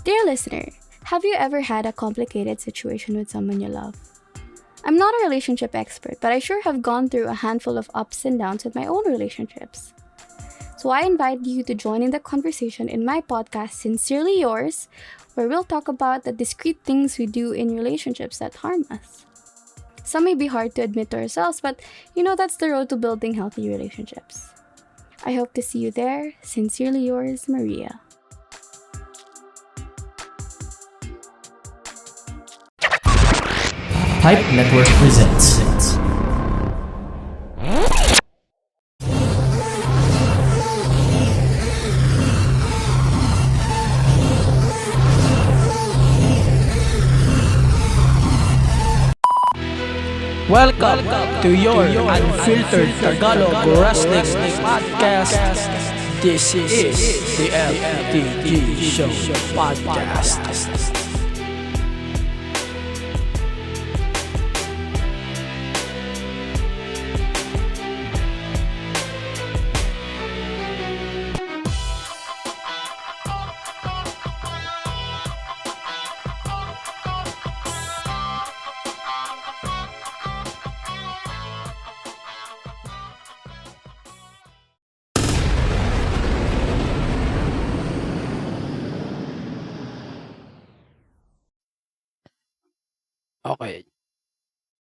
Dear listener, have you ever had a complicated situation with someone you love? I'm not a relationship expert, but I sure have gone through a handful of ups and downs with my own relationships. So I invite you to join in the conversation in my podcast, Sincerely Yours, where we'll talk about the discreet things we do in relationships that harm us. Some may be hard to admit to ourselves, but that's the road to building healthy relationships. I hope to see you there. Sincerely yours, Maria. Hype Network presents. Welcome to your unfiltered Tagalog Wrestling Podcast. This is the LTG Show Podcast. Okay,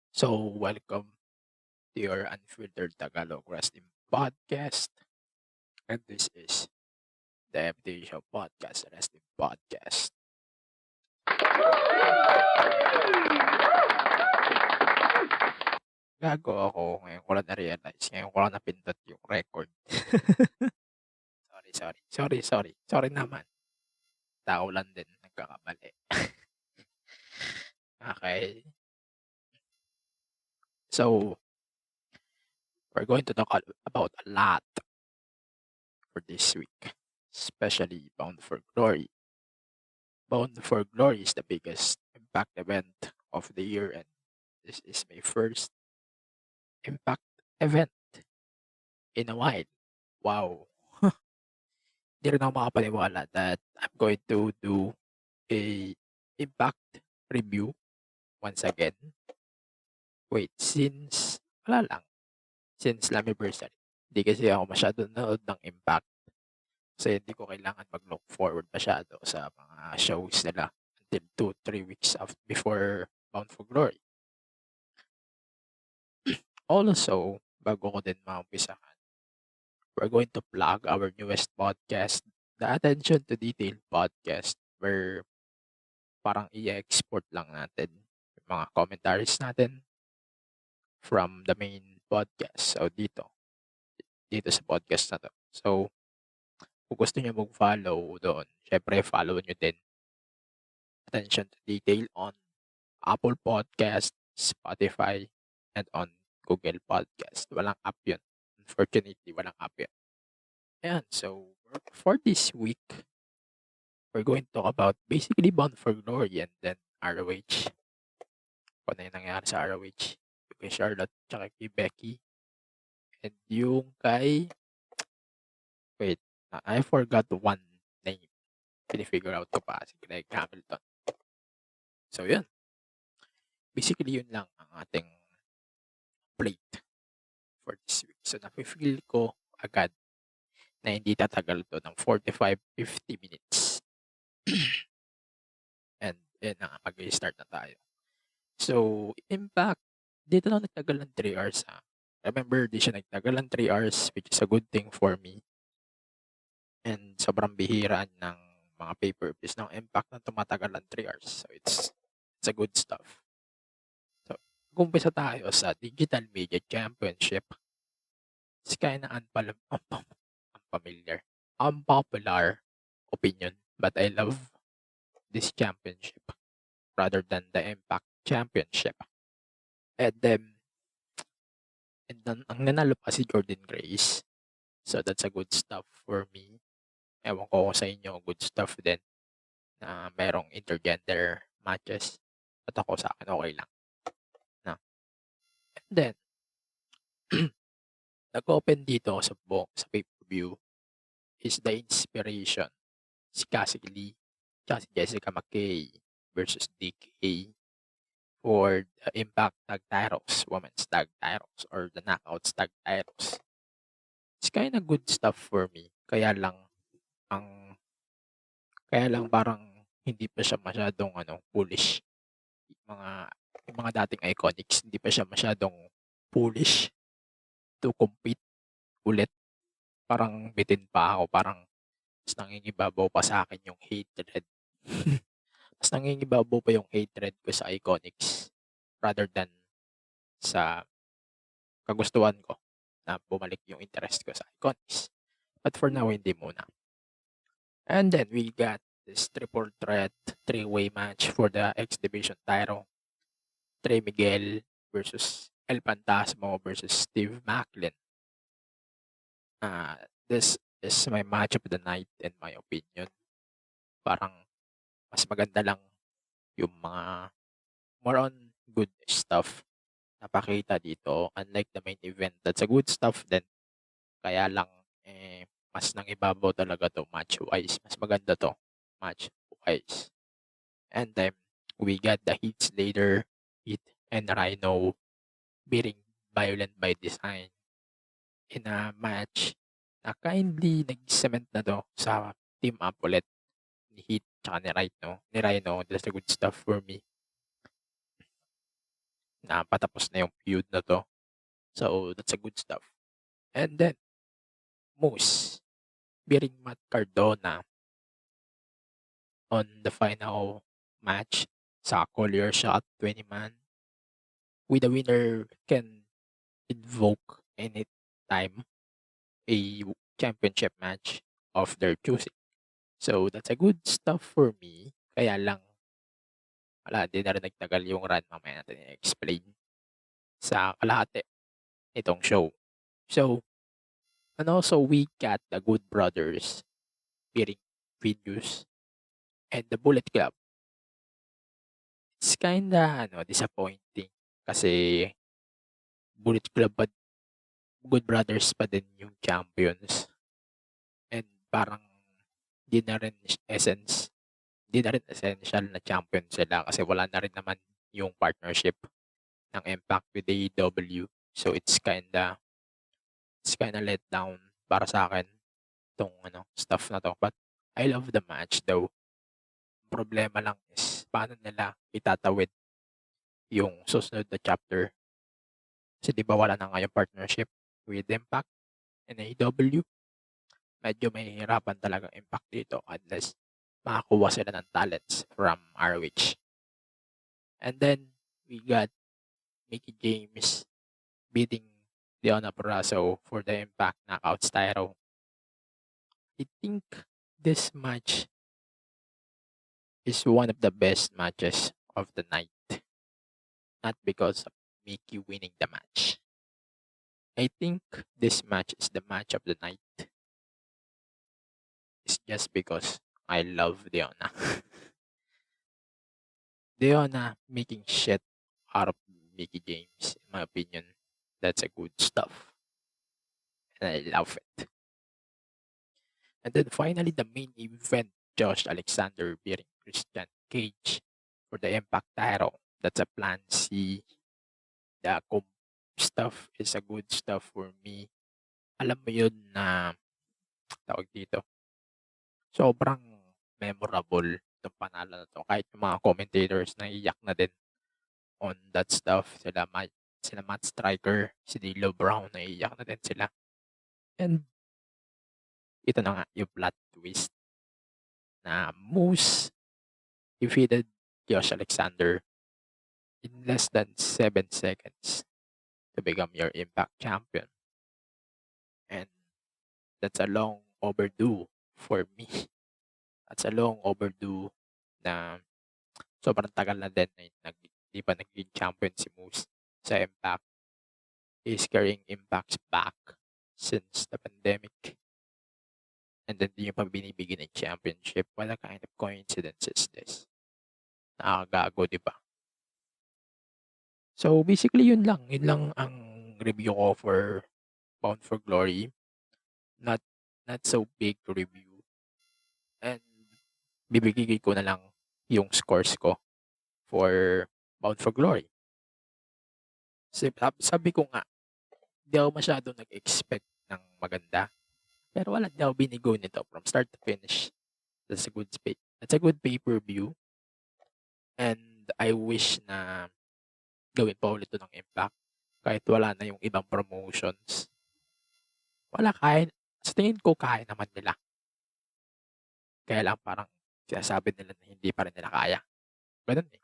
so welcome to your unfiltered Tagalog Wrestling Podcast. And this is the LTG Show Podcast, Wrestling Podcast. Gago ako, ngayon ko lang na-realize, ngayon ko lang napindot yung record. Sorry naman. Tao lang din, nagkakamali. Okay, so we're going to talk about a lot for this week, especially Bound for Glory. Bound for Glory is the biggest Impact event of the year, and this is my first Impact event in a while. Wow. Hindi rin ako makapaniwala that I'm going to do a Impact review once again. Wait, since Slammiversary. Hindi kasi ako masyado nanood ng Impact. Kasi hindi ko kailangan mag-look forward masyado sa mga shows nila until 2-3 weeks before Bound for Glory. Also, bago ko din maumpisahan, we're going to plug our newest podcast, the Attention to Detail podcast, where parang i-export lang natin yung mga commentaries natin from the main podcast. So, dito sa podcast na to. So, kung gusto nyo mag-follow doon, syempre follow nyo din Attention to Detail on Apple Podcast, Spotify, and on Google Podcast. Walang app yun. Unfortunately, walang app yun. Ayan, so for this week, we're going to talk about basically Bound for Glory and then ROH. Kung ano yung nangyari sa ROH. Yung kay Charlotte, tsaka kay Becky. And yung kay... Wait, I forgot one name. Pinifigure out ko pa si Greg Hamilton. So, yun. Basically, yun lang ang ating plate for this week. So, napifeel ko agad na hindi tatagal to ng 45-50 minutes. And yun na, mag-start na tayo. So, Impact, dito lang nagtagal ng 3 hours ha. Remember, di siya nagtagal ng 3 hours, which is a good thing for me. And sobrang bihiraan ng mga pay-per-views ng Impact na tumatagal ng 3 hours. So, it's a good stuff. So, kumpisa tayo sa Digital Media Championship. It's kind of unpopular opinion, but I love this championship rather than the Impact Championship. And then ang nanalo pa si Jordan Grace. So that's a good stuff for me. Ewan ko sa inyo, good stuff din na merong intergender matches. At ako sa akin, okay lang. No? And then, nag-open dito sa pay-per-view is the Inspiration. Si Cassie Lee, tsaka si Jessica McKay versus DK for the Impact Tag Titles, Women's Tag Titles, or the Knockouts Tag Titles. It's kind of good stuff for me. Ang kaya lang parang hindi pa siya masyadong bullish. Mga yung mga dating Iconics, hindi pa siya masyadong bullish to compete ulit. Parang bitin pa ako, parang mas nangingibabaw pa sa akin yung hatred. Mas nangingibabaw pa yung hatred ko sa Iconics rather than sa kagustuhan ko na bumalik yung interest ko sa Iconics. But for now, hindi muna. And then we got this triple threat three-way match for the X Division title. Trey Miguel versus El Fantasmo versus Steve Macklin. This is my match of the night in my opinion. Parang mas maganda lang yung mga more on good stuff na pakita dito. Unlike the main event, that's a good stuff din. Kaya lang, mas nangibabaw talaga to match-wise. Mas maganda to match-wise. And then, we got the Heath Slater, Heath and Rhino being violent by design in a match na kindly nag-cement na to sa team up ulit ni Heath tsaka ni Rhino. That's a good stuff for me. Na patapos na yung feud na to. So, that's a good stuff. And then, Moose beating Matt Cardona on the final match sa Collier Shot 20-man. With the winner can invoke anytime a championship match of their choosing. So, that's a good stuff for me. Kaya lang, di na rin nagtagal yung run. Mamaya natin i-explain sa kalahati itong show. So, and also we got the Good Brothers beating Venus and the Bullet Club. It's kinda disappointing kasi Bullet Club but Good Brothers pa din yung champions. And parang di na rin essential na champion sila kasi wala na rin naman yung partnership ng Impact with AEW. So it's kinda let down para sa akin tong stuff na to. But I love the match though. Problema lang is paano nila itatawid yung susunod na chapter. Kasi di ba wala na nga yung partnership with Impact and AEW. Medyo may hirapan talaga Impact dito unless makakuha sila ng talents from ROH. And then we got Mickey James beating Deonna Purrazzo for the Impact Knockouts title. I think this match is one of the best matches of the night. Not because of Mickey winning the match. I think this match is the match of the night. It's just because I love Deonna. Deonna making shit out of Mickey James, in my opinion. That's a good stuff. And I love it. And then finally, the main event, Josh Alexander beating Christian Cage for the Impact title. That's a plan C. The stuff is a good stuff for me. Alam mo yun na, tawag dito, sobrang memorable itong panalo na to. Kahit yung mga commentators naiyak na din on that stuff. Sila Matt Striker, si D'Lo Brown, naiyak na din sila. And ito na nga yung plot twist na Moose defeated Josh Alexander in less than 7 seconds to become your Impact champion. And that's a long overdue for me. That's a long overdue na sobrang tagal na din na di pa naging champion si Moose sa Impact. He's carrying Impact's back since the pandemic. And then di yung pa binibigyan ng championship. What a kind of coincidence is this? Nakakagago, di ba? So basically yun lang. Yun lang ang review ko for Bound for Glory. Not so big review. And bibigay ko na lang yung scores ko for Bound for Glory. Sabi ko nga, di ako masyadong nag-expect ng maganda. Pero wala, di ako binigo nito from start to finish. That's a good pay-per-view. And I wish na gawin pa ulit ito ng Impact. Kahit wala na yung ibang promotions. Wala, sa tingin ko kaya naman nila. Kaya lang parang sinasabi nila na hindi pa rin nila kaya.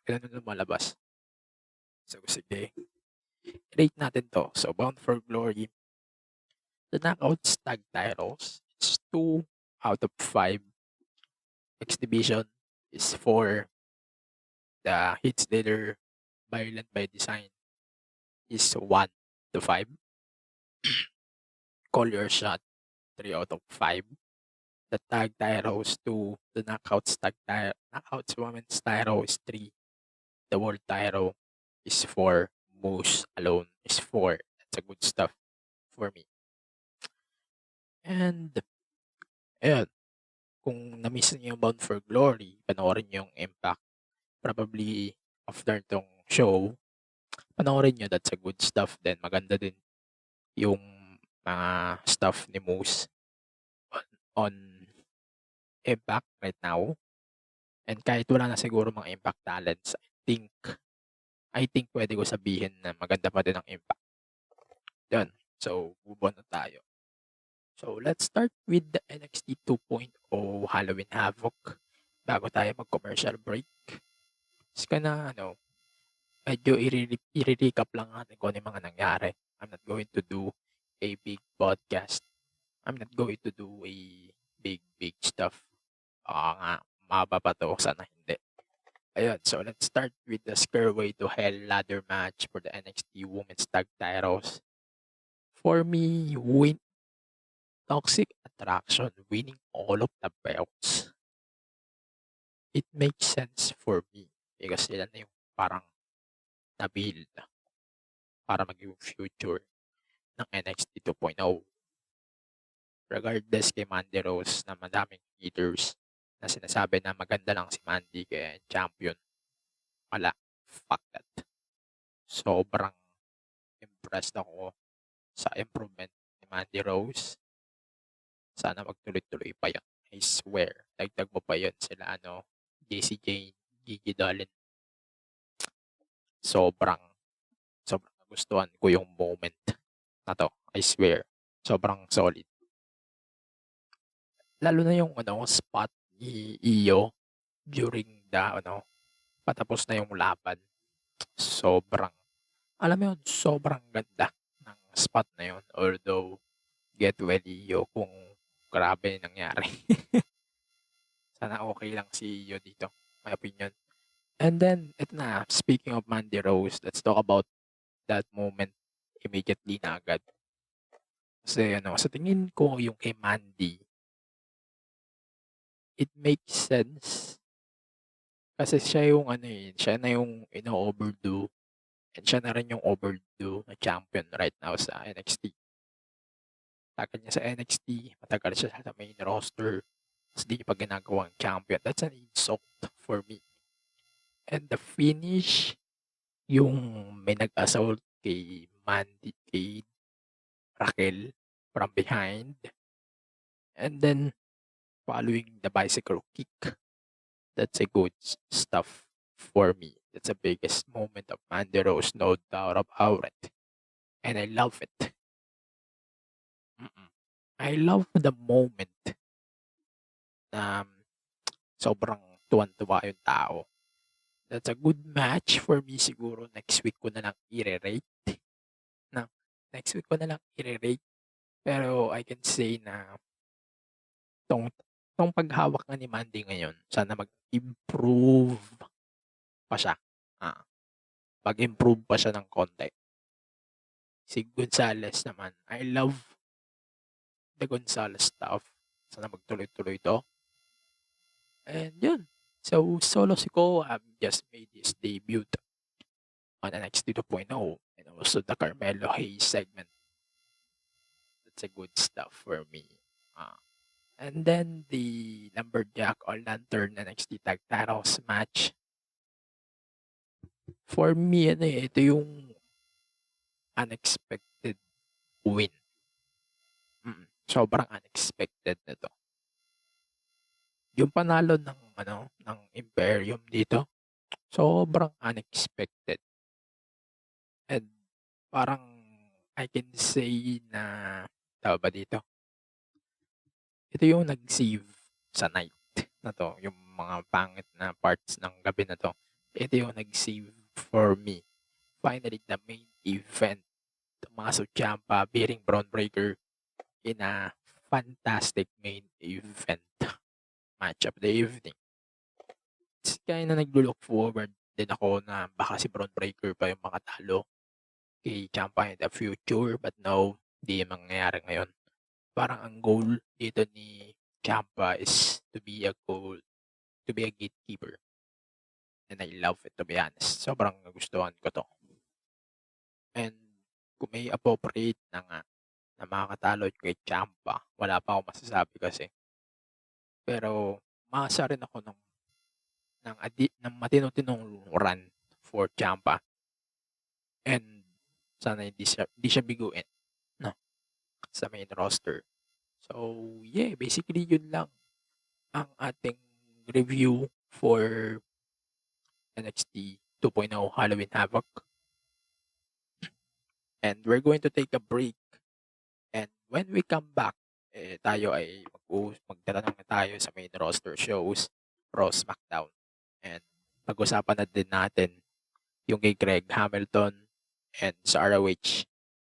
Ganun lumalabas. So sige, rate natin to. So Bound for Glory, the Knockouts Tag Titles, it's 2 out of 5. Exhibition is 4. The Hits Leader, Violent by Design, is 1 to 5. Call Your Shot, 3 out of 5. The Tag Titles 2. The Knockouts Women's Title is 3. The World Title is 4. Moose alone is 4. That's a good stuff for me. And, ayun, kung na-miss niyo yung Bound for Glory, panoorin niyo yung Impact. Probably after tong show, panoorin niyo, that's a good stuff din. Maganda din yung mga stuff ni Moose on Impact right now. And kahit wala na siguro mga Impact talents, I think pwede ko sabihin na maganda pa din ang Impact. Yun. So, move on na tayo. So, let's start with the NXT 2.0 Halloween Havoc bago tayo mag-commercial break. Is ka na, medyo i-recap lang natin kung ano yung mga nangyari. I'm not going to do a big podcast. I'm not going to do a big stuff. Nga, maba pa to, sana hindi. Ayun, so let's start with the Stairway to Hell ladder match for the NXT Women's Tag Titles. For me, Toxic Attraction winning all of the belts. It makes sense for me because sila na yung parang na-build para maging future ng NXT 2.0. Regardless kay Mandy Rose na madaming haters na sinasabi na maganda lang si Mandy kaya champion. Wala. Fuck that. Sobrang impressed ako sa improvement ni Mandy Rose. Sana magtuloy-tuloy pa yun. I swear. Dagdag mo pa yun sila JC Jane, Gigi Dolan. Sobrang nagustuhan ko yung moment na to. I swear. Sobrang solid. Lalo na yung spot ni Iyo during the patapos na yung laban. Alam mo yun, sobrang ganda ng spot na yun. Although, get well Iyo kung grabe nangyari. Sana okay lang si Iyo dito. My opinion. And then, ito na, speaking of Mandy Rose, let's talk about that moment immediately na agad. Kasi sa tingin ko yung kay Mandy, it makes sense. Kasi siya yung siya na yung ino-overdo. And siya na rin yung overdue na champion right now sa NXT. Tagal niya sa NXT, matagal siya sa main roster, tapos di niya pa ginagawang champion. That's an insult for me. And the finish, yung may nag-assault kay Raquel from behind. And then, following the bicycle kick, that's a good stuff for me. That's the biggest moment of Mandy Rose, no doubt about it. And I love it. I love the moment na sobrang tuwan-tuwa yung tao. That's a good match for me siguro. Next week ko na lang i-rate. Pero I can say na tong paghawak nga ni Mandy ngayon, sana mag-improve pa siya. Mag-improve pa siya ng konti. Si Gonzalez naman, I love the Gonzalez stuff. Sana magtuloy-tuloy to. And yun. So, Solo Sikoa just made his debut on NXT 2.0 and also the Carmelo Hayes segment. That's a good stuff for me. And then the Lumberjack or Lantern NXT Tag Titles match. For me, ito yung unexpected win. Sobrang unexpected na to. Yung panalo ng Imperium dito, sobrang unexpected. And parang I can say na, tawag ba dito? Ito yung nag-save sa night na to, yung mga pangit na parts ng gabi na to. Ito yung nag-save for me. Finally, the main event, Tommaso Ciampa beating Braun Breaker in a fantastic main event match of the evening. It's kaya na nag-look forward din ako na baka si Braun Breaker pa yung makatalo kay Ciampa in the future, but no, hindi yung mangyayari ngayon. Parang ang goal dito ni Ciampa is to be a gatekeeper. And I love it, to be honest. Sobrang nagustuhan ko to. And kung may appropriate na nga na makakatalo kay Ciampa, wala pa ako masasabi kasi. Pero maasa rin ako ng matino-tinong run for Ciampa. And sana hindi siya biguin, no, sa main roster. So, yeah, basically yun lang ang ating review for NXT 2.0 Halloween Havoc. And we're going to take a break. And when we come back, tayo ay magtatanong na tayo sa main roster shows, Raw, SmackDown. And pag-usapan na din natin yung kay Greg Hamilton and sa ROH,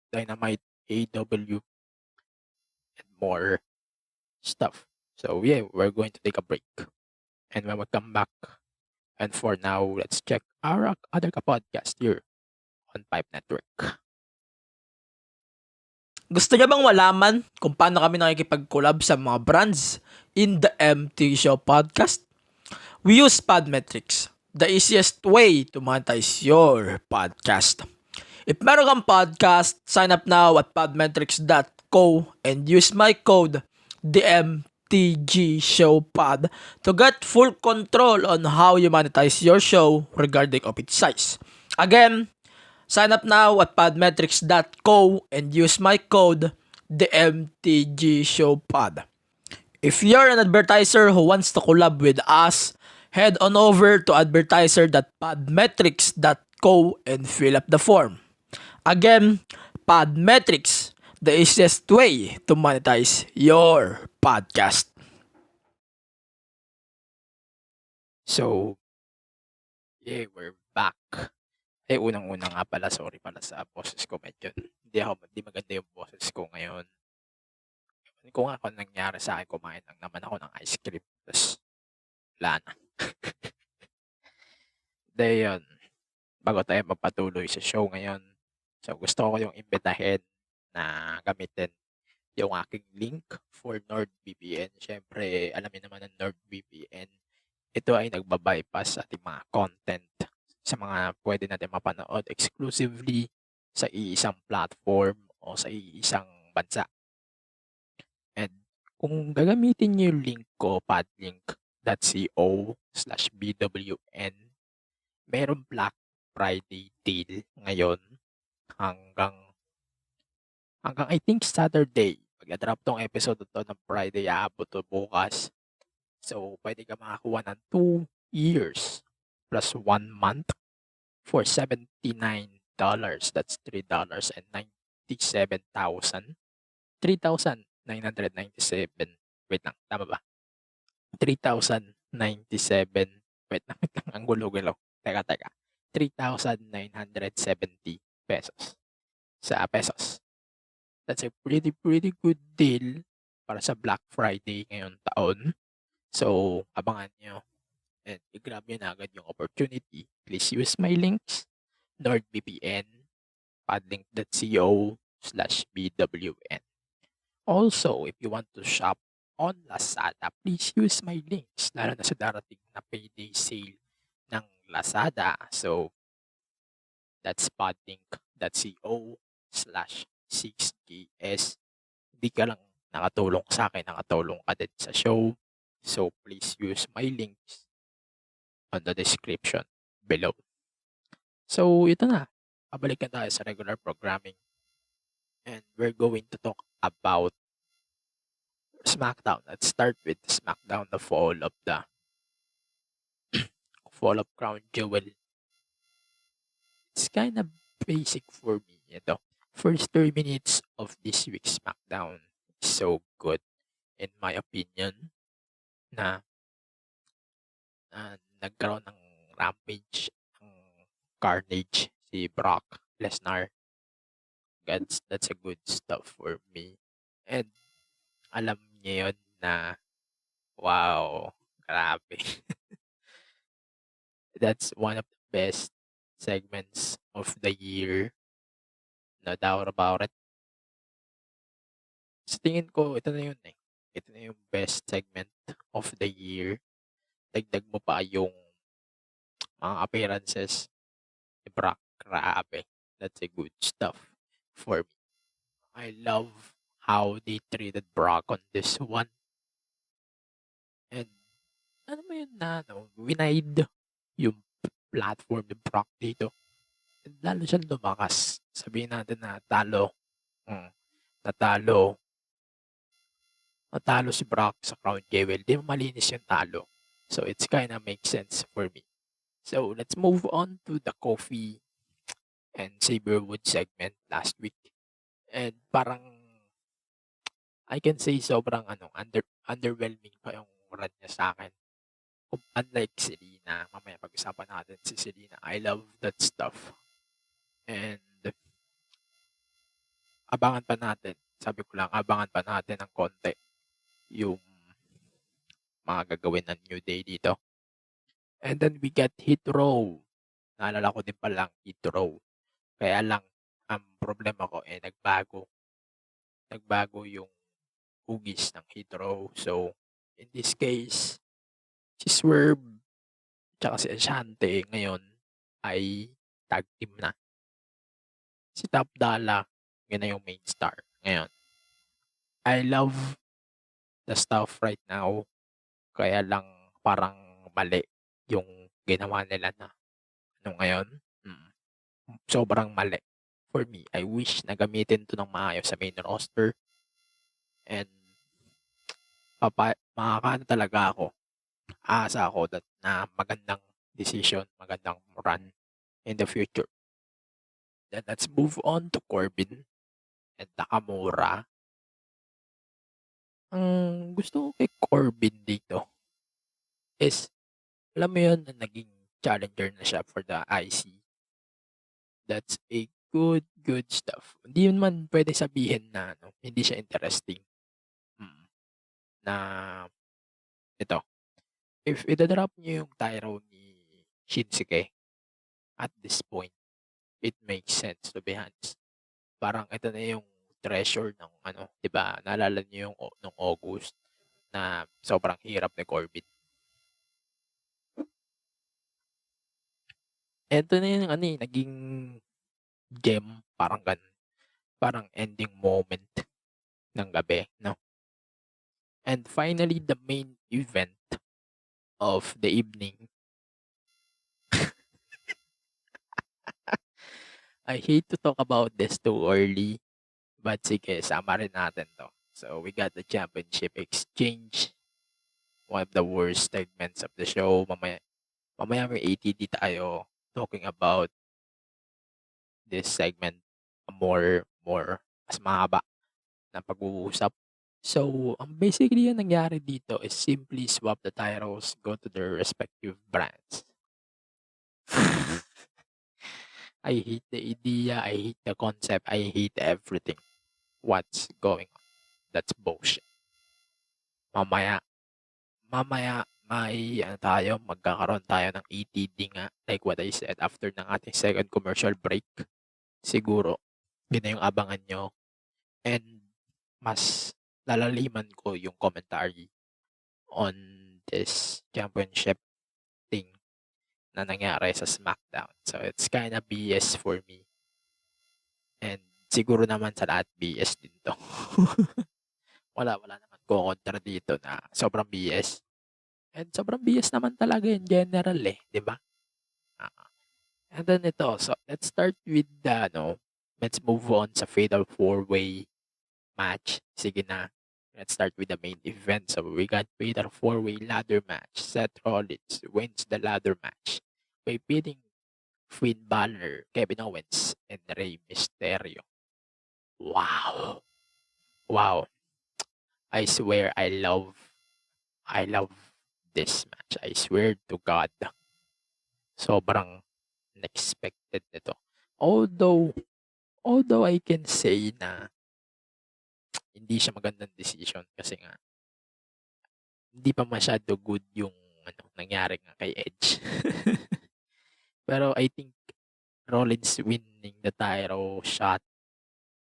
Dynamite, AEW, and more stuff. So yeah, we're going to take a break. And when we come back, and for now, let's check our other podcast here on Pipe Network. Gusto niyo bang malaman kung paano kami nakikipag-collab sa mga brands in the MT Show podcast? We use Podmetrics, the easiest way to monetize your podcast. If meron kang podcast, sign up now at podmetrics.co and use my code DMTGShowPod to get full control on how you monetize your show regarding of its size. Again, sign up now at podmetrics.co and use my code DMTGShowPod. If you're an advertiser who wants to collab with us, head on over to advertiser.podmetrics.co and fill up the form. Again, Podmetrics, the easiest way to monetize your podcast. So, yeah, we're back. Unang-una nga pala, sorry pala sa boses ko, medyo hindi maganda yung boses ko ngayon. Kung ako nangyari sa akin, kumain lang naman ako ng ice cream. Tapos, wala na. Dahil yun, bago tayo magpatuloy sa show ngayon, so gusto ko yung imbitahin na gamitin yung aking link for NordVPN. Siyempre, alam niyo naman ng NordVPN, ito ay nagbabypass sa ating mga content sa mga pwede natin mapanood exclusively sa iisang platform o sa iisang bansa. And kung gagamitin niyo yung link ko, padlink.co/BWN, merong Black Friday deal ngayon hanggang I think Saturday. Pag-drop tong episode to ng Friday, aabot to bukas. So, pwede ka makakuha ng 2 years plus 1 month for $79. That's $3.97,000. 3,997. Wait lang, tama ba? 3,097. Wait lang, ang gulo-gulo. Teka. 3,970 pesos. Sa pesos. That's a pretty good deal para sa Black Friday ngayon taon. So, abangan nyo. And i-grab nyo na agad yung opportunity. Please use my links. NordVPN, padlink.co/BWN. Also, if you want to shop on Lazada, please use my links. Lalo na sa darating na payday sale ng Lazada. So, that's padlink.co/6GS. Hindi ka lang nakatulong sa akin, nakatulong ka din sa show. So, please use my links on the description below. So, ito na. Pabalikan tayo sa regular programming. And we're going to talk about SmackDown. Let's start with SmackDown, the fall of Crown Jewel. It's kind of basic for me. Ito. First 3 minutes of this week's SmackDown is so good, in my opinion, na nagkaroon ng rampage, ng carnage si Brock Lesnar. That's a good stuff for me. And alam niyo yun na, wow, grabe. That's one of the best segments of the year. No doubt about it. Sa tingin ko, ito na yun eh. Ito na yung best segment of the year. Dagdag mo pa yung mga appearances ni Brock. Grabe. That's a good stuff for me. I love how they treated Brock on this one. And ano mo yun na, winide yung platform ni Brock dito. And lalo siyang lumakas. Sabihin natin na talo. Natalo si Brock sa Crown Jewel. Di malinis yung talo. So, it's kinda makes sense for me. So, let's move on to the Kofi and Saberwood segment last week. And parang, I can say sobrang underwhelming pa yung run niya sa akin. Unlike Selena, mamaya pag-usapan natin si Selena. I love that stuff. And, abangan pa natin. Sabi ko lang, abangan pa natin ng konti yung mga gagawin ng New Day dito. And then we got Hit Row. Naalala ko din palang Hit Row. Kaya lang, ang problema ko nagbago. Nagbago yung hugis ng Hit Row. So, in this case, si Swerve tsaka si Ashante ngayon ay tag team na. Si Top Dollar, yun na yung main star ngayon. I love the stuff right now. Kaya lang parang mali yung ginawa nila na ngayon. Sobrang mali. For me, I wish na gamitin to ng maayos sa main roster. And makakaano talaga ako. Asa ako na magandang decision, magandang run in the future. Then let's move on to Corbin and Nakamura. Ang gusto ko kay Corbin dito is, alam mo yun, na naging challenger na siya for the IC. That's a good stuff. Hindi yun man pwede sabihin na hindi siya interesting. Na ito, if idadrop niyo yung Tyro ni Shinsuke at this point, it makes sense, to be honest. Parang ito na yung treasure ng 'di ba? Naalala niyo yung nung August na sobrang hirap ni Corbin. Ito na yung naging gem, parang ganun. Parang ending moment ng gabi, no? And finally, the main event of the evening. I hate to talk about this too early, but sige, sama rin natin to. So, we got the championship exchange. One of the worst segments of the show. Mamaya may ATD tayo talking about this segment more mas mahaba na pag-uusap. So, basically yung nangyari dito is simply swap the titles, go to their respective brands. I hate the idea, I hate the concept, I hate everything. What's going on? That's bullshit. Mamaya magkakaroon tayo ng ATD nga, like what I said, after ng ating second commercial break. Siguro, yun na yung abangan nyo. And mas lalaliman ko yung commentary on this championship thing na nangyari sa SmackDown. So, it's kinda BS for me. And siguro naman sa lahat BS din to. wala naman kontra dito na sobrang BS. And sobrang BS naman talaga in general eh, 'di ba? Ah, and then ito, so let's start with let's move on sa fatal four-way match. Sige na. Let's start with the main event. So we got fatal four-way ladder match. Seth Rollins wins the ladder match by beating Finn Balor, Kevin Owens, and Rey Mysterio. Wow. Wow. I swear I love this match. I swear to God. Sobrang unexpected nito. Although I can say na hindi siya magandang decision kasi nga hindi pa masyado good yung nangyari nga kay Edge. Pero I think Rollins winning the title shot,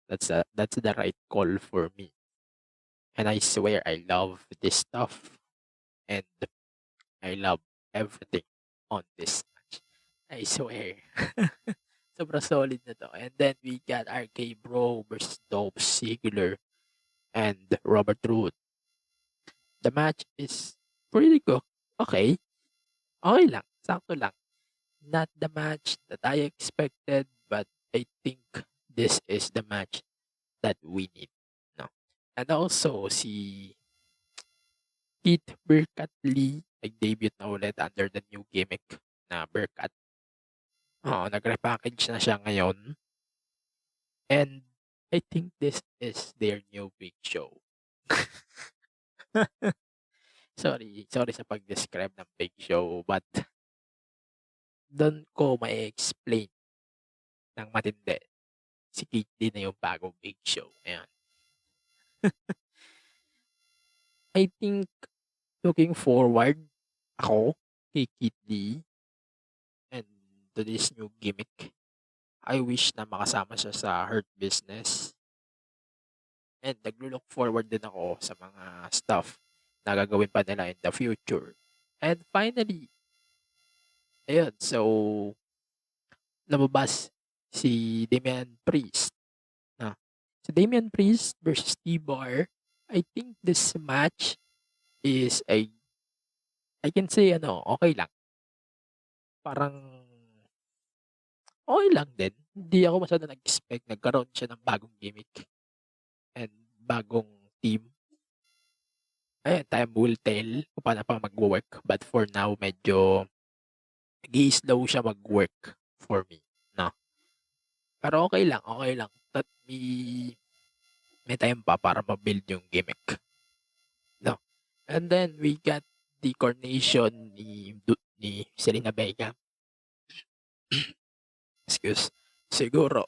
that's the right call for me. And I swear I love this stuff and I love everything on this match. I swear. Sobrang solid na to. And then we got RK Bro versus Dolph Ziggler and Robert Roode. The match is pretty good. Okay. Okay lang. Sakto lang. Not the match that I expected, but I think this is the match that we need. No. And also, si Keith Burkat Lee nag-debut na ulit under the new gimmick na Burkat. Nag-repackage na siya ngayon. And I think this is their new big show. Sorry sa pag-describe ng big show, but doon ko ma-explain ng matindi. Si Keith Lee na yung bagong big show. Ayan. I think looking forward ako kay Keith Lee and to this new gimmick. I wish na makasama siya sa Hurt Business. And naglo-look forward din ako sa mga stuff na gagawin pa nila in the future. And finally, ayun, so lumabas si Damian Priest. Si Damian Priest versus T-Bar. I think this match is I can say okay lang. Parang okay lang din. Hindi ako masyado nag-expect. Nagkaroon siya ng bagong gimmick and bagong team. Ayun, time will tell kung paano pa mag-work. But for now, medyo nag-i-slow siya mag-work for me. No? Pero okay lang. May time pa para ma-build yung gimmick. No? And then, we got the coronation ni Selena Vega. Siguro.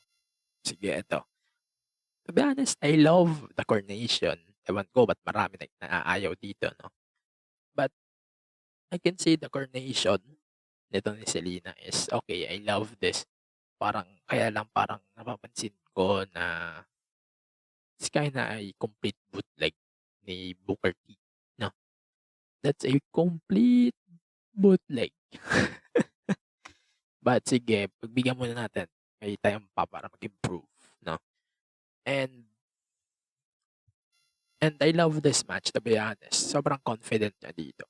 Sige, ito. To be honest, I love the coronation. Ewan ko ba't marami naaayaw dito, no? But, I can say the coronation nito ni Selena is okay. I love this. Kaya lang parang napapansin ko na it's kinda a complete bootleg ni Booker T, no? That's a complete bootleg. But sige, pagbigyan muna natin. May time pa para mag-improve, no? And I love this match, to be honest. Sobrang confident niya dito.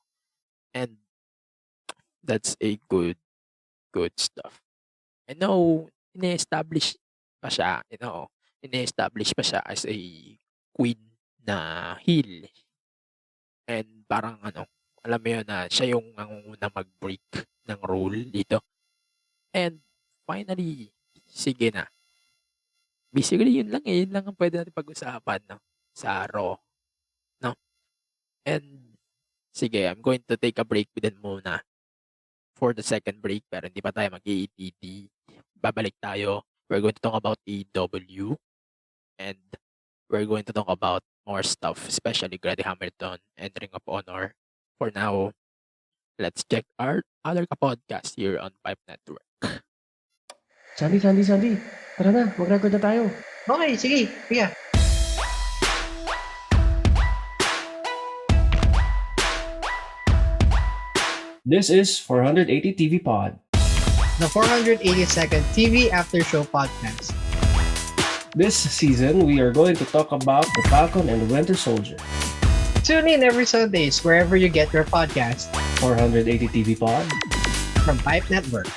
And that's a good stuff. I know, ine-establish pa siya as a queen na heel. And parang alam mo yun na siya yung nangunguna mag-break ng rule dito. And finally, sige na. Basically, yun lang ang pwede natin pag-usapan, no? Sa Raw, no? And sige, I'm going to take a break din muna for the second break, pero hindi pa tayo mag-ETD. Babalik tayo. We're going to talk about AEW and we're going to talk about more stuff, especially Greg Hamilton and Ring of Honor. For now, let's check our other podcast here on Pipe Network. Sandy. Tara na, mag-record na tayo. Okay, sige. Sige. This is 480 TV Pod. The 482nd TV After Show Podcast. This season, we are going to talk about the Falcon and Winter Soldier. Tune in every Sundays wherever you get your podcast 480 TV Pod. from Pipe Network.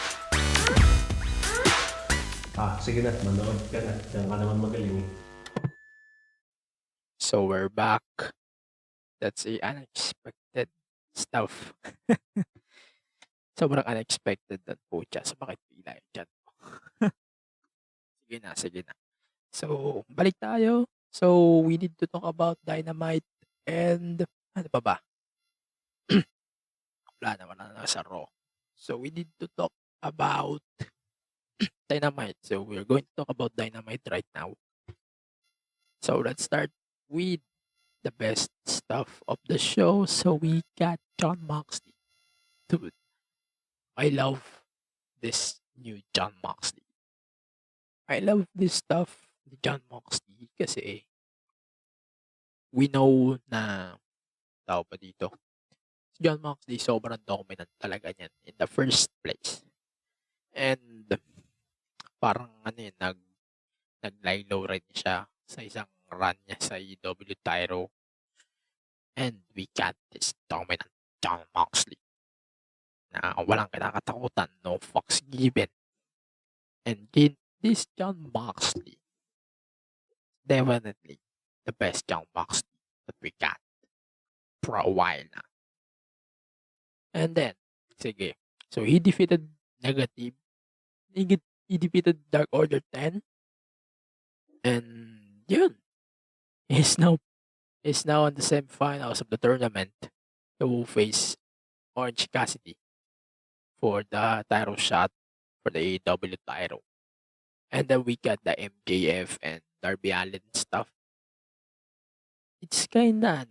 Sige na, manood ka na. Diyan ka naman magaling. So we're back. That's a unexpected stuff. Sobrang unexpected na po siya. So bakit pila yung chat mo? Sige na. So, balik tayo. So, we need to talk about Dynamite and ano pa ba? Wala na sa Raw. So, we need to talk about Dynamite. So, we're going to talk about Dynamite right now. So, let's start with the best stuff of the show. So, we got Jon Moxley. Dude, I love this new Jon Moxley. I love this stuff ni Jon Moxley kasi we know na tao pa dito. Si Jon Moxley sobrang dominant talaga niyan in the first place. And parang nag-lie low rin siya sa isang run niya sa EW Tyro. And we got this dominant Jon Moxley na walang kinakatakutan, no fucks given. And this Jon Moxley, definitely the best Jon Moxley that we got for a while na. And then, sige. So, he defeated Negative. He defeated Dark Order 10. And, yun. He's now on the semifinals of the tournament. He will face Orange Cassidy for the title shot for the AEW title. And then we got the MJF and Darby Allin stuff. It's kinda,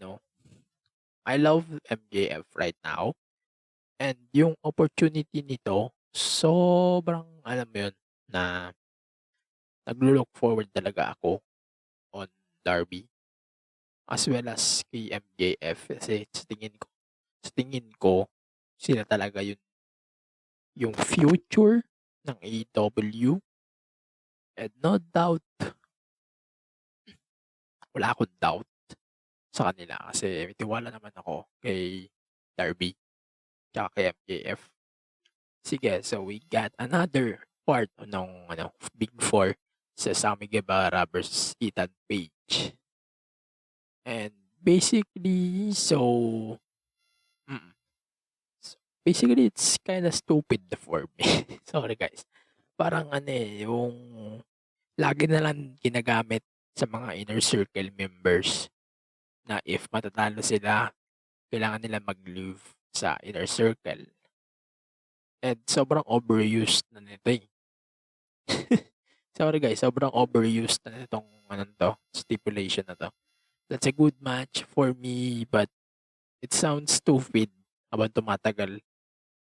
I love MJF right now. And yung opportunity nito, sobrang, alam mo yun, na naglo-look forward talaga ako on Darby. As well as kay MJF. Kasi sa tingin ko, sila talaga yung future ng AEW. And no doubt, wala akong doubt sa kanila kasi may tiwala naman ako kay Darby tsaka kay MJF. Sige, so we got another part ng Big Four sa Sammy Guevara versus Ethan Page. And basically, basically it's kind of stupid for me. Sorry guys. Parang yung lagi na lang ginagamit sa mga inner circle members na if matatalo sila, kailangan nila mag-leave sa inner circle. And sobrang overused na nito eh. Sorry guys, sobrang overused na nitong stipulation na to. That's a good match for me, but it sounds stupid habang tumatagal.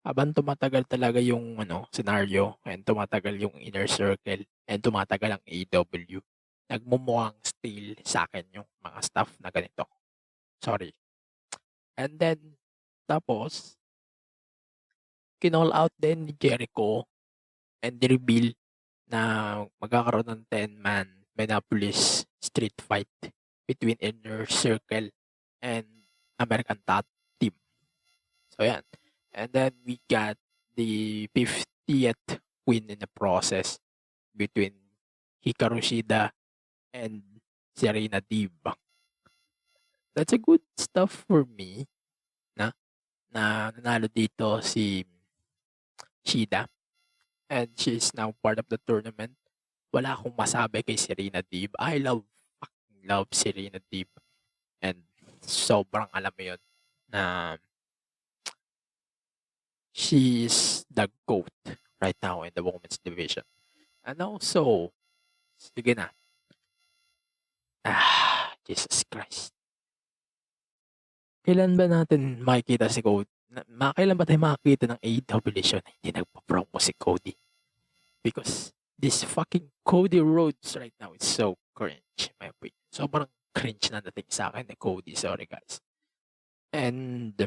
Habang tumatagal talaga yung scenario and tumatagal yung inner circle and tumatagal ang AEW, nagmumukhang stale sa akin yung mga stuff na ganito. Sorry. And then, tapos, kinall out din ni Jericho and reveal na magkakaroon ng 10-man Minneapolis street fight between Inner Circle and American Top Team. So, yan. And then, we got the 50th win in the process between Hikaru Shida and Serena Deeb. That's a good stuff for me na nanalo dito si Shida and she's now part of the tournament. Wala akong masabi kay Serena Deeb. I fucking love Serena Deeb and sobrang alam mo yun na she is the GOAT right now in the women's division. And also, sige na. Jesus Christ. Kailan ba natin makikita si Cody? Kailan ba tayo makikita ng AEW show na hindi nagpa-promo si Cody? Because this fucking Cody Rhodes right now is so cringe, in my opinion. Sobrang cringe na dating sa akin ni Cody. Sorry guys. And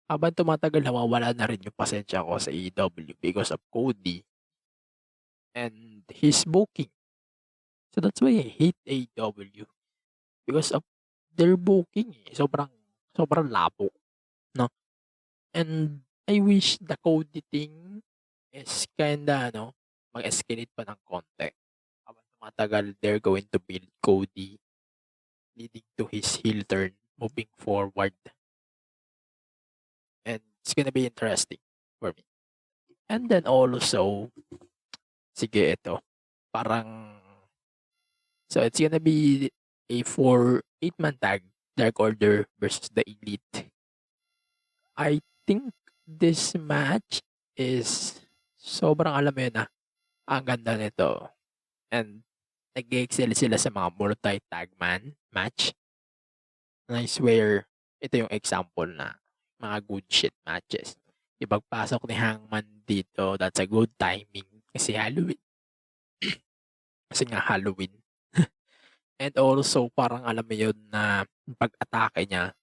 habang tumatagal, nawawala na rin yung pasensya ko sa AEW because of Cody and his booking. So that's why I hate AEW because of their booking. Sobrang labo, no? And I wish the Cody thing is kinda mag-escalate pa ng konti. Habang tumatagal, they're going to build Cody leading to his heel turn moving forward. And it's gonna be interesting for me. And then also, sige ito, parang, so it's gonna be a 8-man tag, Dark Order versus the Elite. I think this match is sobrang alam mo yun ang ganda nito. And nag-excel sila sa mga multi-tag man match. And I swear, ito yung example na mga good shit matches. Yung pagpasok ni Hangman dito, that's a good timing. Kasi Halloween. Kasi nga Halloween. And also, parang alam mo yun na pag-atake niya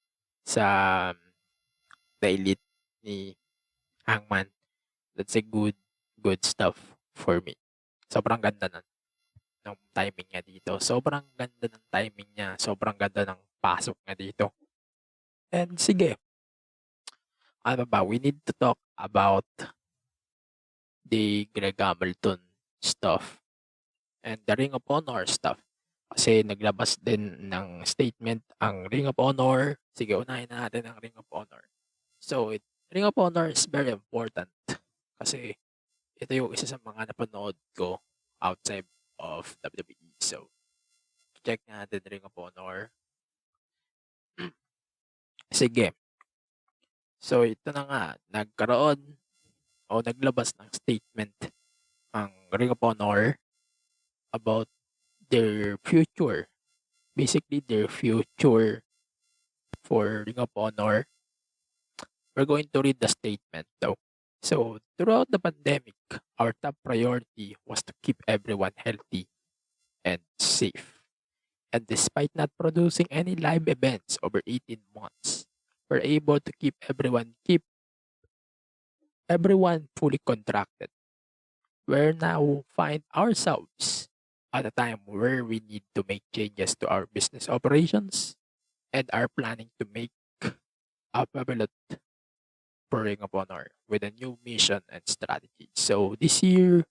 sa the Elite ni Hangman, that's a good stuff for me. Sobrang ganda ng timing niya dito. Sobrang ganda ng timing niya. Sobrang ganda ng pasok niya dito. And sige, ano ba? We need to talk about the Greg Hamilton stuff and the Ring of Honor stuff. Kasi naglabas din ng statement ang Ring of Honor. Sige, unahin na natin ang Ring of Honor. So, Ring of Honor is very important kasi ito yung isa sa mga napanood ko outside of WWE. So, check natin Ring of Honor. Sige. So, ito na nga. Nagkaroon o naglabas ng statement ang Ring of Honor about their future. Basically, their future for Ring of Honor. We're going to read the statement though. So, throughout the pandemic, our top priority was to keep everyone healthy and safe. And despite not producing any live events over 18 months, we're able to keep everyone fully contracted. We're now find ourselves at a time where we need to make changes to our business operations and are planning to make a pivot for Ring of Honor with a new mission and strategy. So this year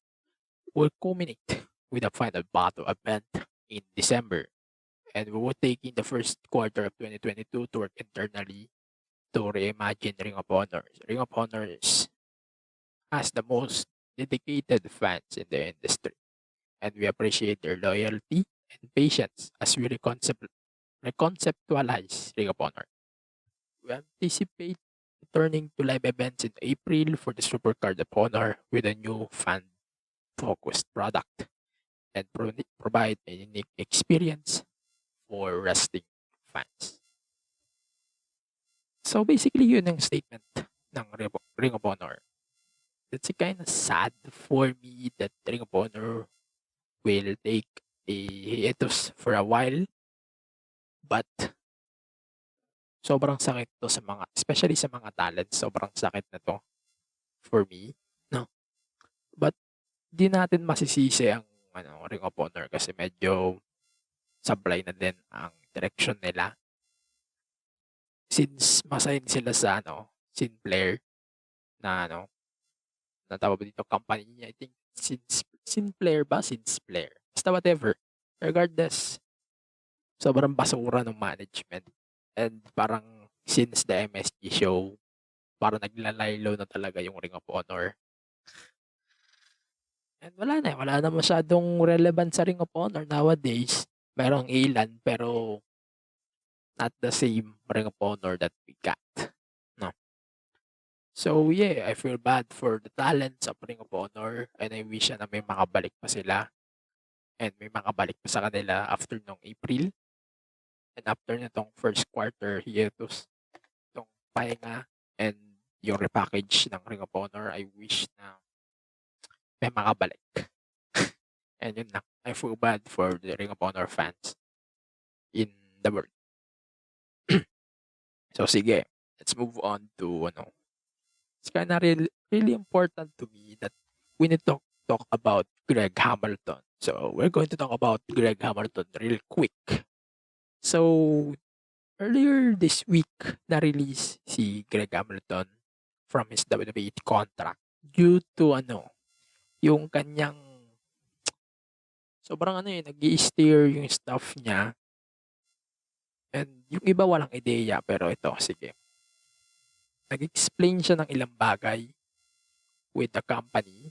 will culminate with a final battle event in December, and we will take in the first quarter of 2022 to work internally to reimagine Ring of Honor. Ring of Honor has the most dedicated fans in the industry, and we appreciate their loyalty and patience as we reconceptualize Ring of Honor. We anticipate returning to live events in April for the Supercard of Honor with a new fan-focused product and provide a unique experience for wrestling fans. So basically, yun ang statement ng Ring of Honor. It's kind of sad for me that Ring of Honor will take a hiatus for a while, but sobrang sakit to sa mga, especially sa mga talents, sobrang sakit na to for me, no? But di natin masisisi ang Ring of Honor kasi medyo sablay na din ang direction nila. Since masign sila sa Sinclair na na tawag ba dito company niya, I think Sinclair. Basta whatever. Regardless, sobrang basura ng management. And parang since the MSG show, parang naglalaylo na talaga yung Ring of Honor. And wala na masyadong relevant sa Ring of Honor nowadays. Merong ilan pero not the same Ring of Honor that we got. No. So yeah, I feel bad for the talents of Ring of Honor and I wish na may makabalik pa sila. And may makabalik pa sa kanila after nung April. And after nitong first quarter hiatus, itong pahinga and yung repackage ng Ring of Honor, I wish na may makabalik. And yun lang, I feel bad for the Ring of Honor fans in the world. So sige, let's move on to it's kinda really important to me that we need to talk about Greg Hamilton. So, we're going to talk about Greg Hamilton real quick. So, earlier this week, na-release si Greg Hamilton from his WWE contract due to yung kanyang sobrang nag-i-steer yung stuff niya. And yung iba walang ideya, pero ito, sige. Nag-explain siya ng ilang bagay with the company.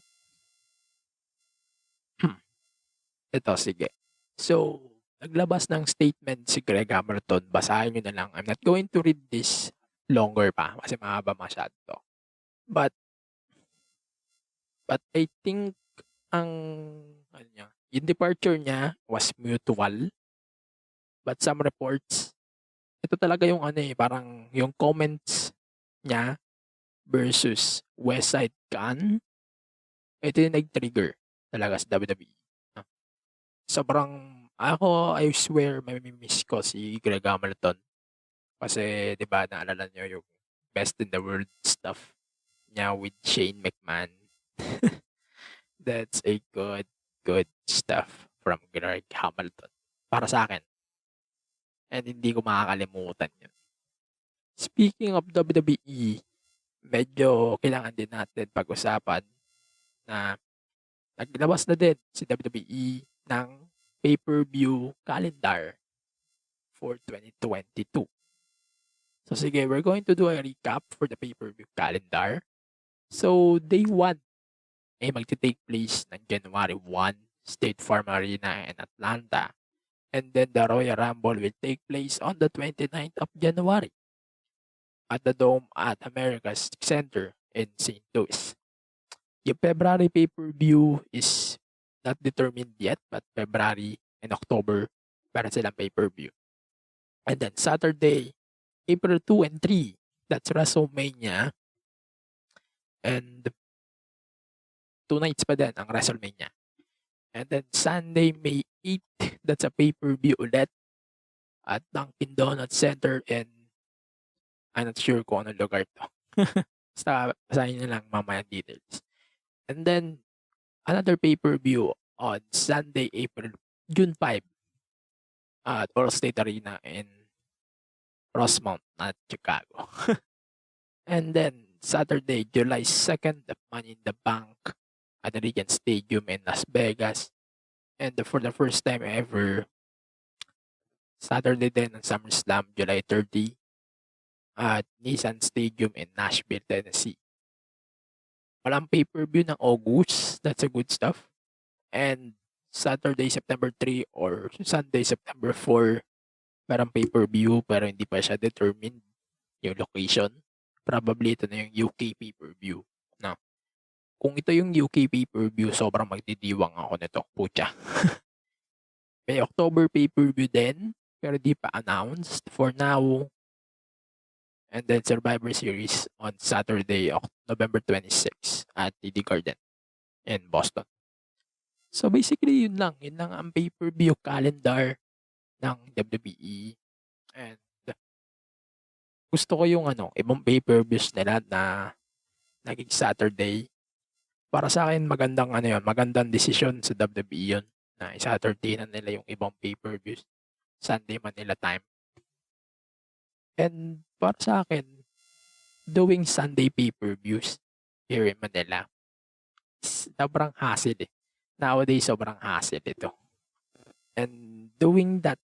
Ito, sige. So, naglabas ng statement si Greg Hamilton. Basahin nyo na lang. I'm not going to read this longer pa kasi mahaba masyado to. But I think yung departure niya was mutual. But some reports, ito talaga yung parang yung comments niya versus Westside Gun. Ito yung nag-trigger talaga sa WWE. Sobrang, I swear, may miss ko si Greg Hamilton. Kasi, di ba, naalala nyo yung best in the world stuff niya with Shane McMahon. That's a good stuff from Greg Hamilton. Para sa akin. And hindi ko makakalimutan yun. Speaking of WWE, medyo kailangan din natin pag-usapan na naglabas na din si WWE ng pay-per-view calendar for 2022. So sige, we're going to do a recap for the pay-per-view calendar. So day 1 ay magti-take place ng January 1, State Farm Arena in Atlanta. And then the Royal Rumble will take place on the 29th of January at the Dome at America's Center in St. Louis. Yung February pay-per-view is not determined yet, but February and October para silang pay-per-view. And then Saturday, April 2 and 3, that's WrestleMania. And 2 nights pa din ang WrestleMania. And then Sunday, May 8, that's a pay-per-view ulit at Dunkin' Donuts Center and I'm not sure kung anong lugar to. Basta basahin nyo lang mamaya details. And then another pay-per-view on Sunday, June 5 at Allstate Arena in Rosemount, not Chicago. And then Saturday, July 2nd, Money in the Bank at the Regent Stadium in Las Vegas. And for the first time ever, Saturday din ang SummerSlam, July 30 at Nissan Stadium in Nashville, Tennessee. Walang pay-per-view ng August. That's a good stuff. And Saturday, September 3 or Sunday, September 4, parang pay-per-view pero hindi pa siya determined yung location. Probably ito na yung UK pay-per-view. No. Kung ito yung UK pay-per-view, sobrang magdidiwang ako nito. Pucha. May October pay-per-view din pero di pa announced for now. And then Survivor Series on Saturday, November 26 at TD Garden in Boston. So basically, yun lang. Yun lang ang pay-per-view calendar ng WWE. And gusto ko yung ibang pay-per-views nila na naging Saturday. Para sa akin, magandang decision sa WWE yun. Na i-Saturday na nila yung ibang pay-per-views. Sunday Manila time. And para sa akin, doing Sunday pay-per-views here in Manila, sobrang hassle eh. Nowadays, sobrang hassle ito. And doing that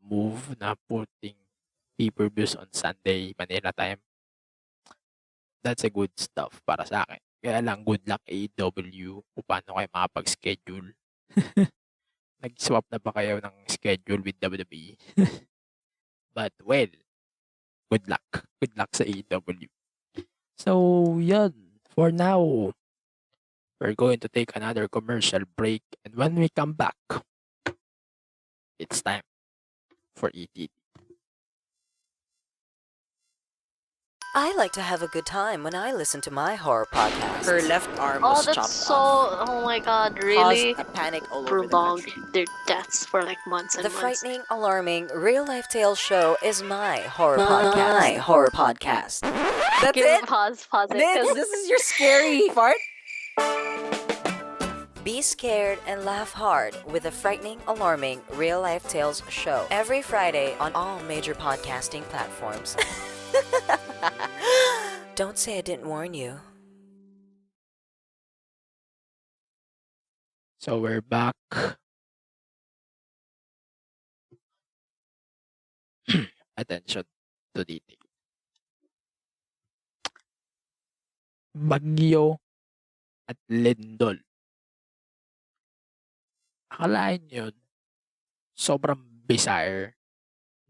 move na putting pay-per-views on Sunday Manila time, that's a good stuff para sa akin. Kaya lang, good luck AEW kung paano kayo makapag-schedule. Nag-swap na ba kayo ng schedule with WWE? But, well, good luck. Good luck sa AEW. So, yan. For now, we're going to take another commercial break. And when we come back, it's time for ETT. I like to have a good time when I listen to my horror podcast. Her left arm Oh, was that's chopped so. off. Oh my god, really? Caused a panic all over the Prolonged country. their deaths for like months and The months. frightening, alarming, real-life tale show is my horror podcast. My horror podcast. That's Give me it? pause it. This 'cause- is your scary part? Be scared and laugh hard with a frightening, alarming, real-life tales show every Friday on all major podcasting platforms. Don't say I didn't warn you. So we're back. Attention to detail. Bagyo at lindol. Akalain yun, sobrang bizarre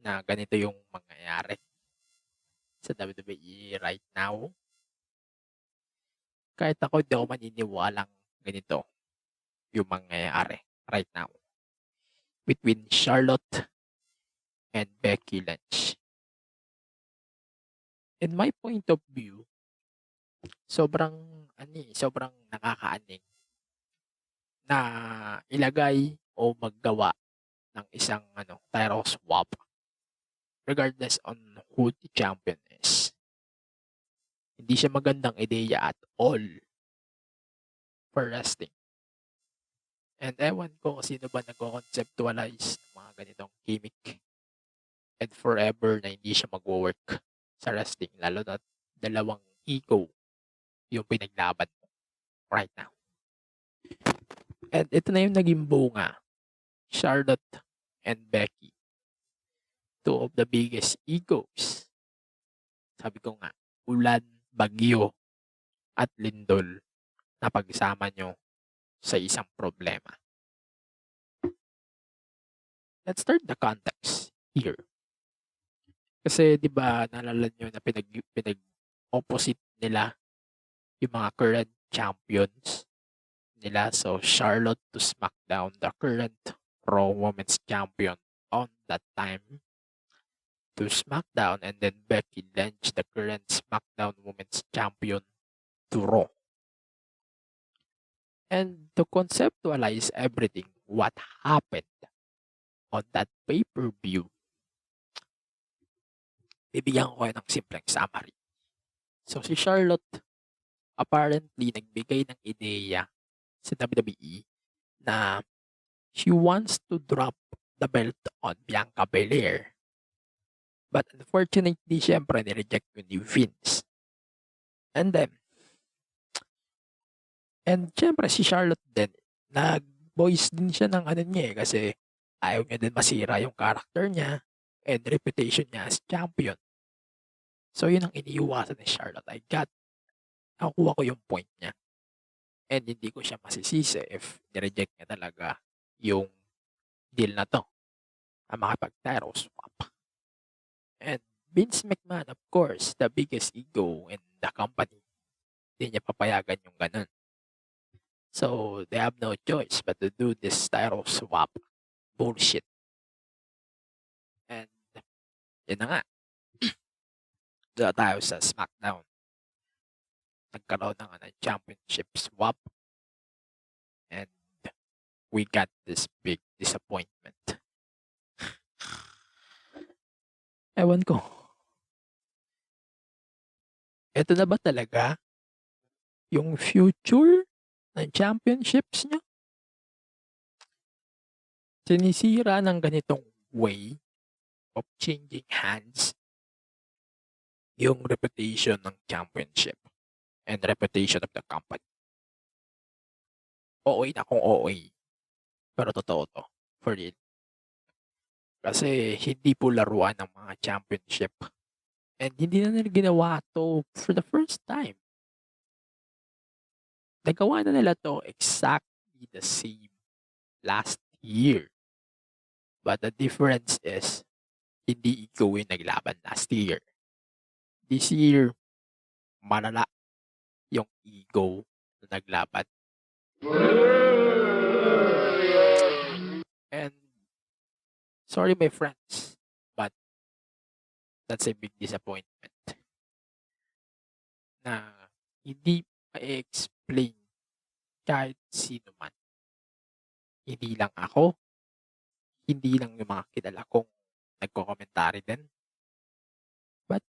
na ganito yung mangyayari sa WWE right now. Kahit ako hindi ako maniniwalang ganito yung mangyayari right now between Charlotte and Becky Lynch. In my point of view, sobrang nakakaaning na ilagay o maggawa ng isang title swap regardless on who the champion is. Hindi siya magandang ideya at all for wrestling. And ewan ko sino ba nag-conceptualize ng mga ganitong gimmick. And forever na hindi siya mag-work sa wrestling, lalo na dalawang ego yung pinaglaban mo right now. And ito na yung naging bunga. Charlotte and Becky. Two of the biggest egos. Sabi ko nga, ulan, bagyo, at lindol na pagsama nyo sa isang problema. Let's start the context here. Kasi 'di ba naalala nyo na pinag-opposite nila yung mga current champions nila. So Charlotte to SmackDown, the current Raw Women's Champion on that time, to SmackDown, and then Becky Lynch, the current SmackDown Women's Champion, to Raw. And to conceptualize everything, what happened on that pay-per-view, bibigyan ko kayo ng simpleng summary. So si Charlotte apparently nagbigay ng ideya sa WWE na she wants to drop the belt on Bianca Belair. But unfortunately, syempre, nireject yun ni Vince. And syempre, si Charlotte din, nag-voice din siya ng niya kasi ayaw niya din masira yung character niya and reputation niya as champion. So, yun ang iniiwasan ni Charlotte. Nakukuha ko yung point niya. And hindi ko siya masisisi if nireject niya talaga yung deal na to. Ang makipag-title swap. And Vince McMahon, of course, the biggest ego in the company. Hindi niya papayagan yung ganun. So, they have no choice but to do this title swap bullshit. And, yun na nga. Doon tayo sa SmackDown. Nagkaroon na nga ng championship swap. And, we got this big disappointment. Ewan ko. Ito na ba talaga yung future ng championships niya? Sinisira ng ganitong way of changing hands yung reputation ng championship and reputation of the company. OA na kung OA. Pero totoo to. For real. Kasi hindi po laruan ng mga championship. And hindi na nila ginawa to for the first time. Nagawa na nila to exactly the same last year. But the difference is, hindi ikaw yung naglaban last year. This year, malala yung ego na naglaban. And sorry my friends, but that's a big disappointment. Na hindi ma-explain kahit sino man. Hindi lang ako, hindi lang yung mga kilala kong nagko-commentary din. But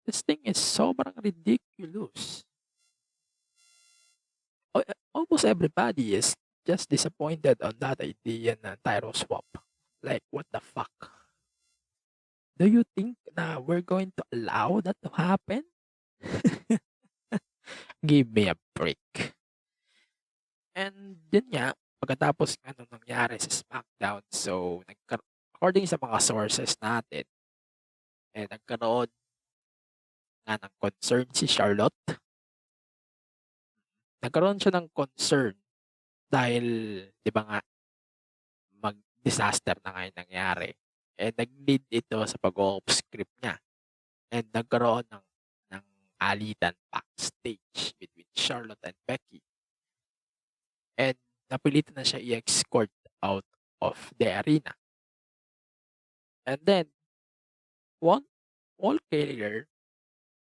this thing is sobrang ridiculous. Almost everybody is just disappointed on that idea na Tyro swap. Like, what the fuck? Do you think na we're going to allow that to happen? Give me a break. And yun nga, pagkatapos ng nangyari sa SmackDown, so according sa mga sources natin, nagkaroon nga ng concern si Charlotte. Nagkaroon siya ng concern dahil, di ba nga, mag-disaster na nga yung nangyari. Nag-lead ito sa pag-off script niya. And nagkaroon ng alitan backstage between Charlotte and Becky. And napilitan na siya i-escort out of the arena. And then, Wall Taylor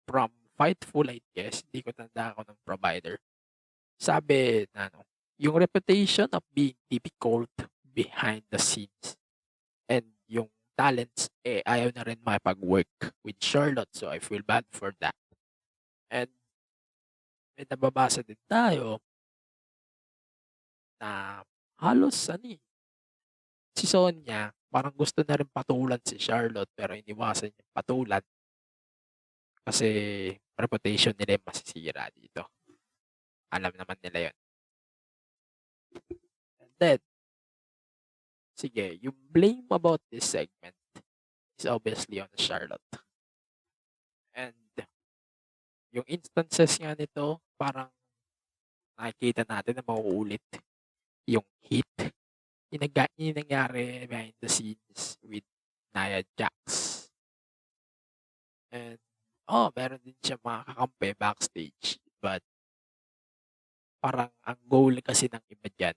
from Fightful, I guess, hindi ko tanda ako ng provider, sabi na yung reputation of being difficult behind the scenes and yung talents, ayaw na rin makipag-work with Charlotte, so I feel bad for that. And may nababasa din tayo na halos si Sonya parang gusto na rin patulan si Charlotte pero iniwasan yung patulan kasi reputation nila yung masisira dito. Alam naman nila yun. And then, sige, yung blame about this segment is obviously on Charlotte. And yung instances nga nito, parang nakikita natin na mauulit yung hit. Yung nangyari behind the scenes with Nia Jax. And, meron din siya mga kakampi backstage. But, parang ang goal kasi ng iba dyan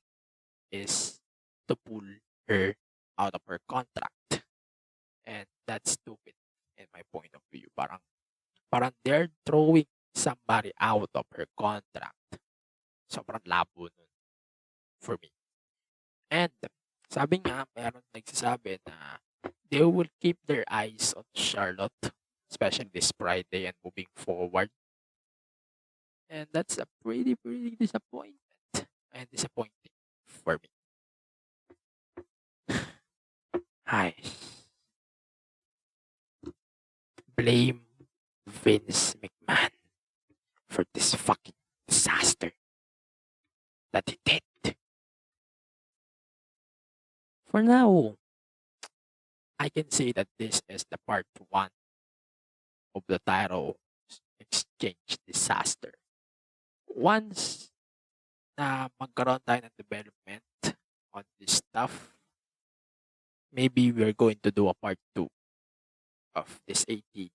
is to pull her out of her contract. And that's stupid in my point of view. Parang they're throwing somebody out of her contract. Sobrang labo nun for me. And sabi nga, meron nagsasabi na they will keep their eyes on Charlotte, especially this Friday and moving forward. And that's a pretty disappointment and disappointing for me. Hi. Blame Vince McMahon for this fucking disaster that he did. For now, I can say that this is the part 1 of the title exchange disaster. Once na magkaroon tayo ng development on this stuff, maybe we're going to do a part 2 of this ATD.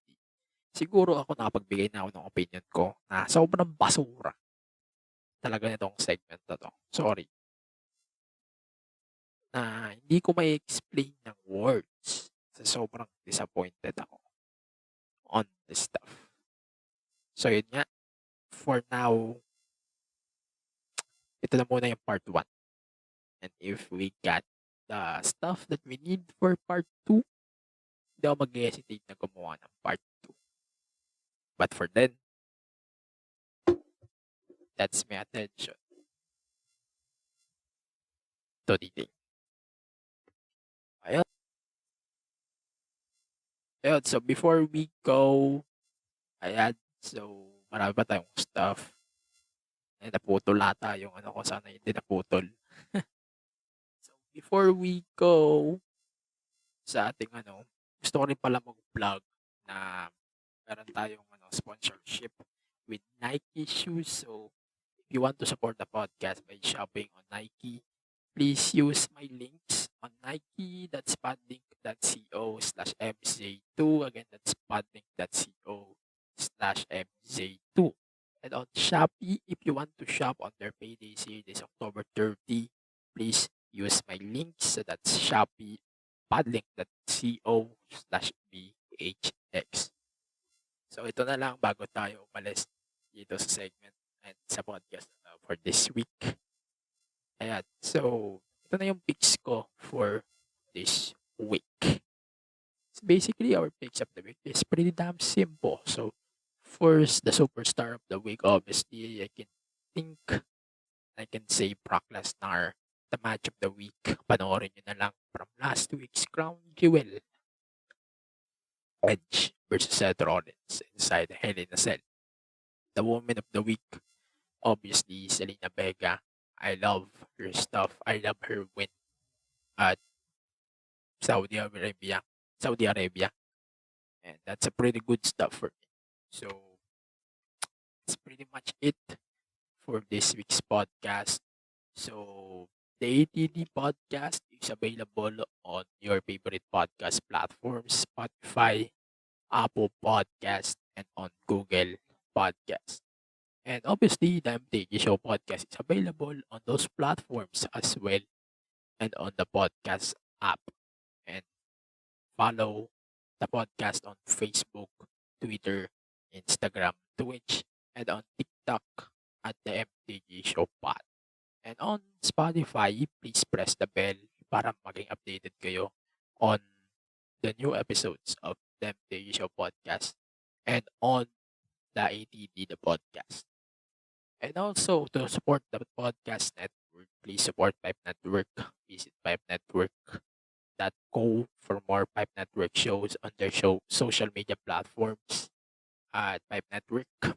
Siguro ako nakapagbigay na ako ng opinion ko na sobrang basura talaga nitong segment na to. Sorry. Na hindi ko may explain ng words. So, sobrang disappointed ako on this stuff. So, yun nga. For now, ito na muna yung part 1. And if we got the stuff that we need for part 2, hindi ako mag-hesitate na gumawa ng part 2. But for then, that's my attention to the thing. Ayun, so before we go, so marami pa tayong stuff. Naputol ata yung ko, sana hindi naputol. So before we go sa ating gusto ko rin pala mag-vlog na meron tayong sponsorship with Nike shoes. So if you want to support the podcast by shopping on Nike, please use my links on Nike. That's padlink.co/MJ2. Again, that's padlink.co/MJ2. And on Shopee, if you want to shop on their payday sale this October 30, please use my links. So that's Shopee, padlink.co/BHX. So ito na lang bago tayo umalis dito sa segment and sa podcast for this week. Ayan. So, ito na yung picks ko for this week. So basically, our picks of the week is pretty damn simple. So, first, the superstar of the week, obviously, I can think I can say Brock Lesnar, the match of the week. Panoorin nyo na lang from last week's Crown Jewel. Edge versus Seth Rollins inside Hell in a Cell. The woman of the week, obviously, Selena Vega. I love her stuff. I love her win at Saudi Arabia. Saudi Arabia. And that's a pretty good stuff for me. So, that's pretty much it for this week's podcast. So, the ATD podcast is available on your favorite podcast platforms, Spotify, Apple Podcast, and on Google Podcast. And obviously, the MTG Show podcast is available on those platforms as well and on the podcast app. And follow the podcast on Facebook, Twitter, Instagram, Twitch, and on TikTok at the MTG Show Pod. And on Spotify, please press the bell para maging updated kayo on the new episodes of the MTG Show podcast and on the ATD the podcast. And also to support the podcast network, please support Pipe Network. Visit pipenetwork.co for more Pipe Network shows on their social media platforms at Pipe Network. And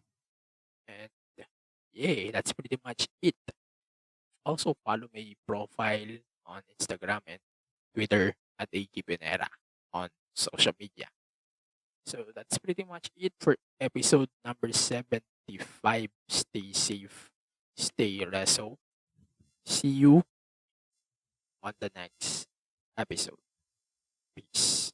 yeah, that's pretty much it. Also follow my profile on Instagram and Twitter at AG Pinera on social media. So that's pretty much it for episode number 75. Stay safe, stay reso. See you on the next episode. Peace.